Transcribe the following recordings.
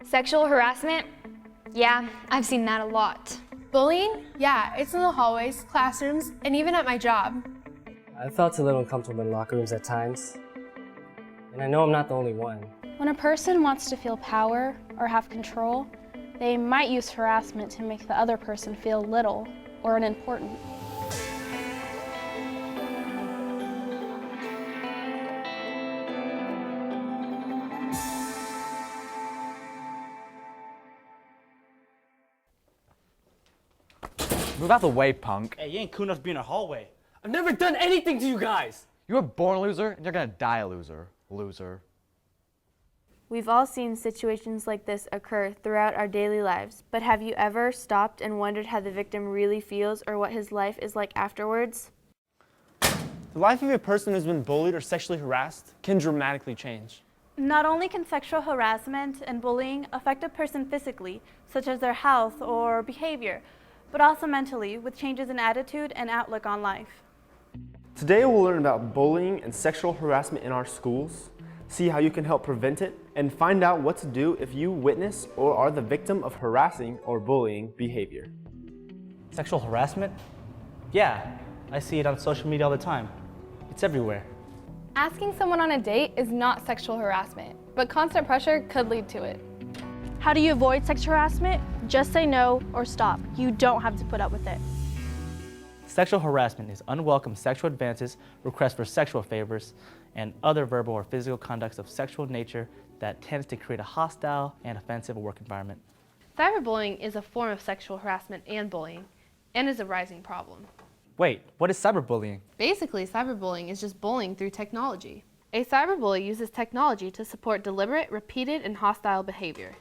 Sexual harassment? Yeah, I've seen that a lot. Bullying? Yeah, it's in the hallways, classrooms, and even at my job. I felt a little uncomfortable in locker rooms at times, and I know I'm not the only one. When a person wants to feel power or have control, they might use harassment to make the other person feel little or unimportant. Move out the way, punk. Hey, you ain't cool enough to be in a hallway. I've never done anything to you guys! You were born a loser, and you're gonna die a loser. Loser. We've all seen situations like this occur throughout our daily lives, but have you ever stopped and wondered how the victim really feels or what his life is like afterwards? The life of a person who's been bullied or sexually harassed can dramatically change. Not only can sexual harassment and bullying affect a person physically, such as their health or behavior, but also mentally, with changes in attitude and outlook on life. Today we'll learn about bullying and sexual harassment in our schools, see how you can help prevent it, and find out what to do if you witness or are the victim of harassing or bullying behavior. Sexual harassment? Yeah, I see it on social media all the time. It's everywhere. Asking someone on a date is not sexual harassment, but constant pressure could lead to it. How do you avoid sexual harassment? Just say no or stop. You don't have to put up with it. Sexual harassment is unwelcome sexual advances, requests for sexual favors, and other verbal or physical conducts of sexual nature that tends to create a hostile and offensive work environment. Cyberbullying is a form of sexual harassment and bullying, and is a rising problem. Wait, what is cyberbullying? Basically, cyberbullying is just bullying through technology. A cyberbully uses technology to support deliberate, repeated, and hostile behavior.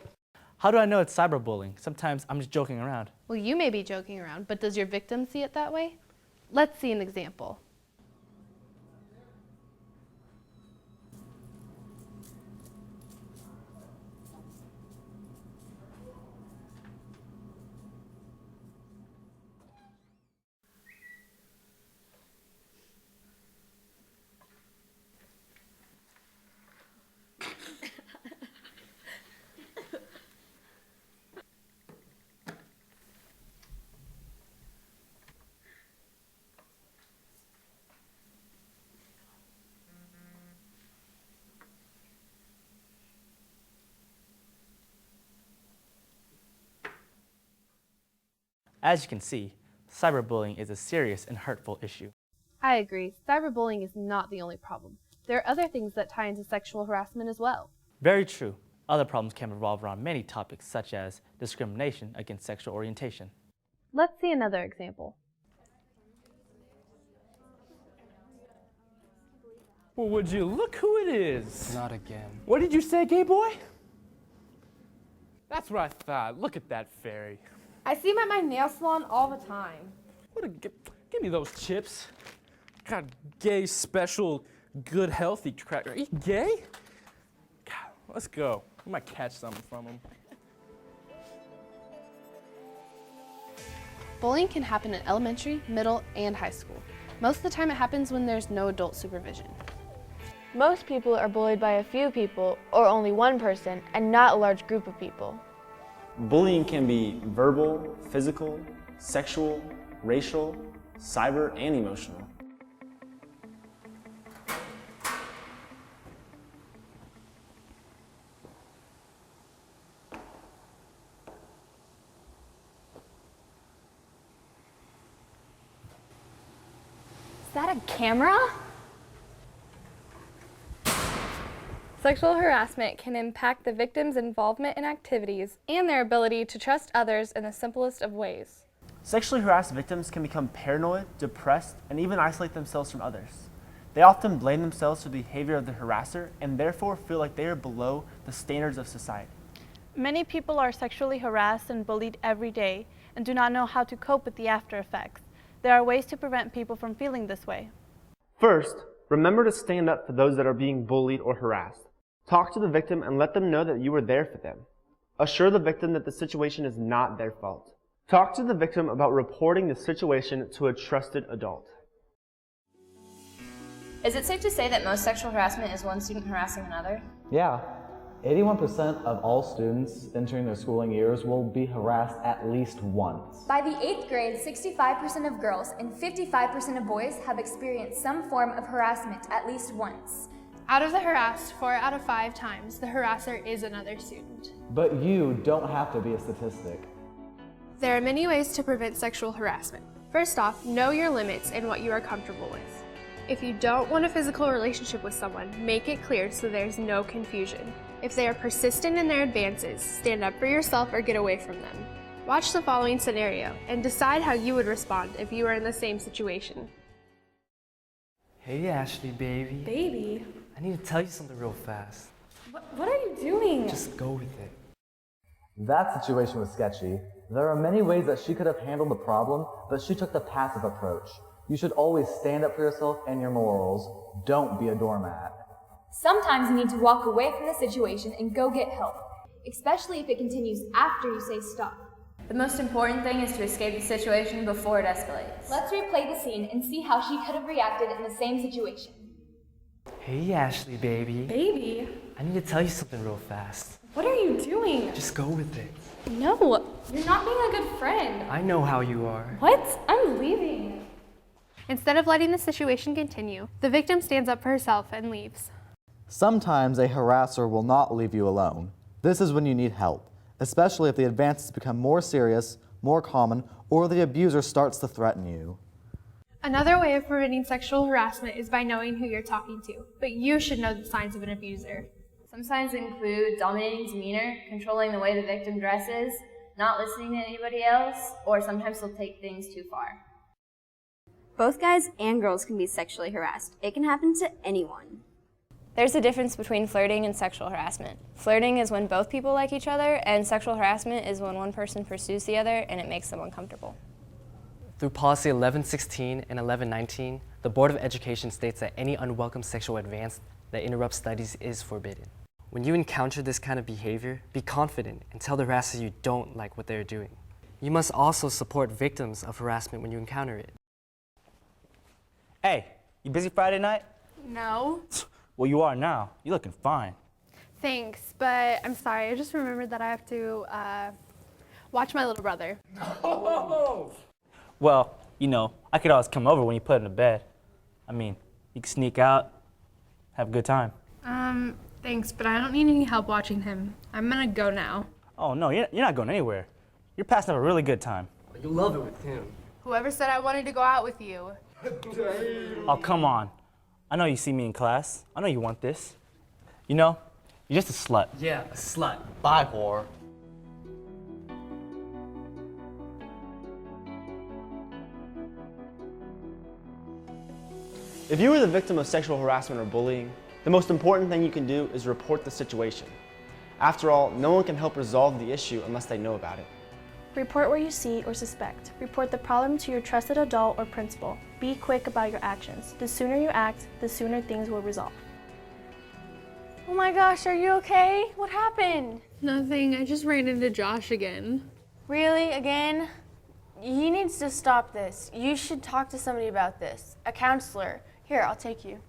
How do I know it's cyberbullying? Sometimes I'm just joking around. Well, you may be joking around, but does your victim see it that way? Let's see an example. As you can see, cyberbullying is a serious and hurtful issue. I agree. Cyberbullying is not the only problem. There are other things that tie into sexual harassment as well. Very true. Other problems can revolve around many topics such as discrimination against sexual orientation. Let's see another example. Well, would you look who it is? Not again. What did you say, gay boy? That's what I thought. Look at that fairy. I see him at my nail salon all the time. Give me those chips. God, gay, special, good, healthy crack. Are you gay? God, let's go. We might catch something from him. Bullying can happen in elementary, middle, and high school. Most of the time it happens when there's no adult supervision. Most people are bullied by a few people or only one person and not a large group of people. Bullying can be verbal, physical, sexual, racial, cyber, and emotional. Is that a camera? Sexual harassment can impact the victim's involvement in activities and their ability to trust others in the simplest of ways. Sexually harassed victims can become paranoid, depressed, and even isolate themselves from others. They often blame themselves for the behavior of the harasser and therefore feel like they are below the standards of society. Many people are sexually harassed and bullied every day and do not know how to cope with the after effects. There are ways to prevent people from feeling this way. First, remember to stand up for those that are being bullied or harassed. Talk to the victim and let them know that you are there for them. Assure the victim that the situation is not their fault. Talk to the victim about reporting the situation to a trusted adult. Is it safe to say that most sexual harassment is one student harassing another? Yeah. 81% of all students entering their schooling years will be harassed at least once. By the 8th grade, 65% of girls and 55% of boys have experienced some form of harassment at least once. Out of the harassed, 4 out of 5 times, the harasser is another student. But you don't have to be a statistic. There are many ways to prevent sexual harassment. First off, know your limits and what you are comfortable with. If you don't want a physical relationship with someone, make it clear so there's no confusion. If they are persistent in their advances, stand up for yourself or get away from them. Watch the following scenario and decide how you would respond if you were in the same situation. Hey, Ashley, baby. Baby? I need to tell you something real fast. What are you doing? Just go with it. That situation was sketchy. There are many ways that she could have handled the problem, but she took the passive approach. You should always stand up for yourself and your morals. Don't be a doormat. Sometimes you need to walk away from the situation and go get help, especially if it continues after you say stop. The most important thing is to escape the situation before it escalates. Let's replay the scene and see how she could have reacted in the same situation. Hey, Ashley, baby. Baby? I need to tell you something real fast. What are you doing? Just go with it. No, you're not being a good friend. I know how you are. What? I'm leaving. Instead of letting the situation continue, the victim stands up for herself and leaves. Sometimes a harasser will not leave you alone. This is when you need help, especially if the advances become more serious, more common, or the abuser starts to threaten you. Another way of preventing sexual harassment is by knowing who you're talking to, but you should know the signs of an abuser. Some signs include dominating demeanor, controlling the way the victim dresses, not listening to anybody else, or sometimes they'll take things too far. Both guys and girls can be sexually harassed. It can happen to anyone. There's a difference between flirting and sexual harassment. Flirting is when both people like each other, and sexual harassment is when one person pursues the other and it makes them uncomfortable. Through policy 1116 and 1119, the Board of Education states that any unwelcome sexual advance that interrupts studies is forbidden. When you encounter this kind of behavior, be confident and tell the harasser you don't like what they're doing. You must also support victims of harassment when you encounter it. Hey, you busy Friday night? No. Well, you are now. You're looking fine. Thanks, but I'm sorry. I just remembered that I have to watch my little brother. Well, you know, I could always come over when you put him to bed. I mean, you can sneak out, have a good time. Thanks, but I don't need any help watching him. I'm gonna go now. Oh, no, you're not going anywhere. You're passing a really good time. You'll love it with him. Whoever said I wanted to go out with you? Oh, come on. I know you see me in class. I know you want this. You know, you're just a slut. Yeah, a slut. Bye, whore. If you were the victim of sexual harassment or bullying, the most important thing you can do is report the situation. After all, no one can help resolve the issue unless they know about it. Report what you see or suspect. Report the problem to your trusted adult or principal. Be quick about your actions. The sooner you act, the sooner things will resolve. Oh my gosh, are you okay? What happened? Nothing. I just ran into Josh again. Really? Again? He needs to stop this. You should talk to somebody about this. A counselor. Here, I'll take you.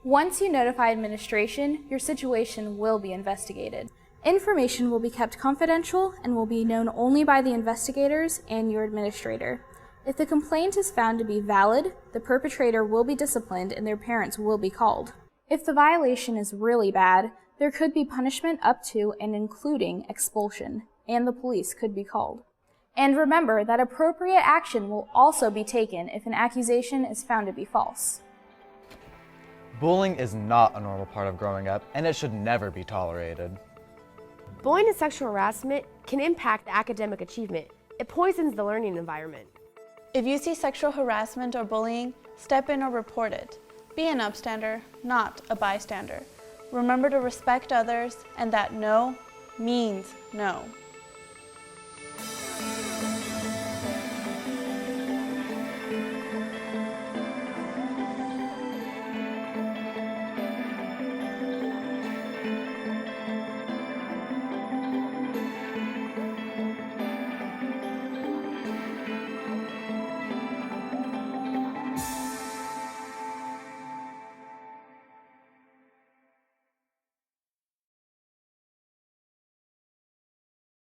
Once you notify administration, your situation will be investigated. Information will be kept confidential and will be known only by the investigators and your administrator. If the complaint is found to be valid, the perpetrator will be disciplined and their parents will be called. If the violation is really bad, there could be punishment up to and including expulsion, and the police could be called. And remember that appropriate action will also be taken if an accusation is found to be false. Bullying is not a normal part of growing up, and it should never be tolerated. Bullying and sexual harassment can impact academic achievement. It poisons the learning environment. If you see sexual harassment or bullying, step in or report it. Be an upstander, not a bystander. Remember to respect others and that no means no.